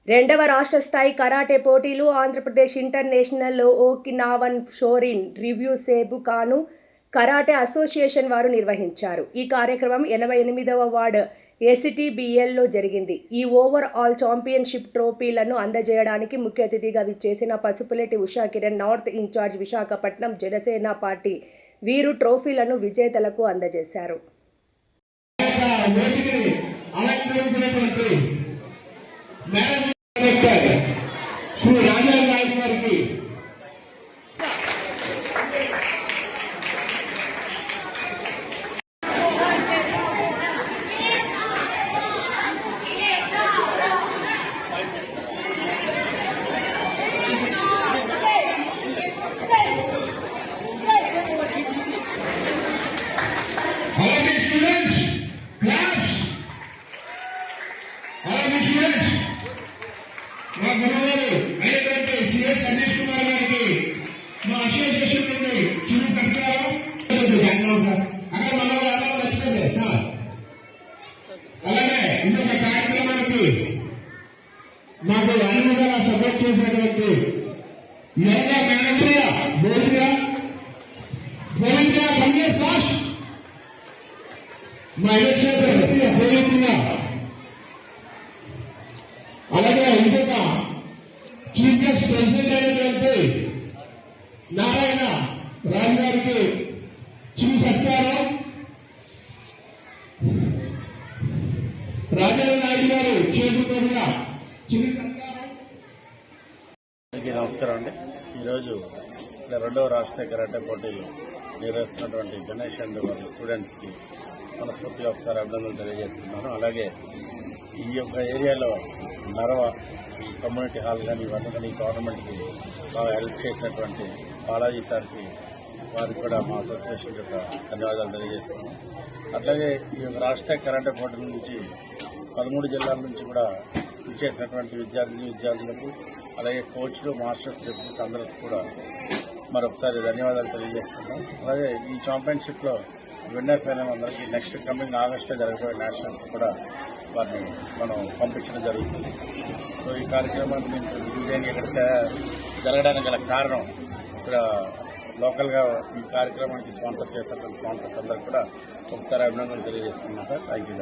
రెండవ రాష్ట్ర స్థాయి కరాటే పోటీలు Andhra Pradesh international Okinawan Shorin Ryu Seibukan karate association వారు నిర్వహించారు. ఈ కార్యక్రమం 88వ వార్డ్ ఏసీటీబీఎల్లో జరిగింది. ఈ ఓవర్ ఆల్ ఛాంపియన్షిప్ ట్రోఫీలను అందజేయడానికి ముఖ్య అతిథిగా విచ్చేసిన Pasupuleti Usha Kiran, north in charge Visakhapatnam Janasena party వీరు ట్రోఫీలను విజేతలకు అందజేశారు. శ్రీ రాజా నాయక్ గారికి మా గురువారు అయినటువంటి సిఎస్ సతీష్ కుమార్ గారికి మా అసోసియేషన్ నుండి చిరు సత్కారం అక్కడ మన అందరూ మర్చిపోయింది సార్. అలాగే ఇంకొక కార్యక్రమానికి మాకు అన్ని విధాలా సపోర్ట్ చేసినటువంటి యోగా మేనేజర్ బోధియా సంగీత్ దాస్, మా ఎలక్షన్ అలాగే ఇంకొక చీఫ్ గెస్ట్ ప్రెసిడెంట్ అయినటువంటి నారాయణ రాజు గారికి చిరు సత్కారం, రాజేంద్ర నాయుడు గారు చేతుకోగా చిరు సత్కారం. నమస్కారం అండి. ఈరోజు రెండవ రాష్ట్రీయ కరాటే పోటీలు నిర్వహిస్తున్నటువంటి గణేష్ అండ్ వాళ్ళ స్టూడెంట్స్కి మనస్ఫూర్తిగా ఒకసారి అభినందనలు తెలియజేస్తున్నాను. అలాగే ఈ యొక్క ఏరియాలో నరవ ఈ కమ్యూనిటీ హాల్ కానీ ఇవన్నీ కానీ గవర్నమెంట్కి బాగా హెల్ప్ చేసినటువంటి బాలాజీ సార్కి వారికి కూడా మా అసోసియేషన్ యొక్క ధన్యవాదాలు తెలియజేస్తున్నాము. అట్లాగే ఈ యొక్క రాష్ట్రీయ కరాటే పోటీల నుంచి 13 జిల్లాల నుంచి కూడా ఇచ్చేసినటువంటి విద్యార్థులకు అలాగే కోచ్లు, మాస్టర్స్, రెఫరీస్ అందరికీ కూడా మరొకసారి ధన్యవాదాలు తెలియజేస్తున్నాం. అలాగే ఈ ఛాంపియన్షిప్లో విన్నర్స్ అయిన అందరికీ నెక్స్ట్ కమింగ్ ఆగస్టులో జరగబోయే నేషనల్స్ కూడా వారిని మనం పంపించడం జరుగుతుంది. సో ఈ కార్యక్రమాన్ని మేము విజయంగా ఇక్కడ జరగడానికి గల కారణం ఇక్కడ లోకల్గా ఈ కార్యక్రమానికి స్పాన్సర్ చేసినటువంటి స్పాన్సర్స్ అందరికీ కూడా ఒకసారి అభినందనలు తెలియజేసుకున్నాం సార్. Thank you.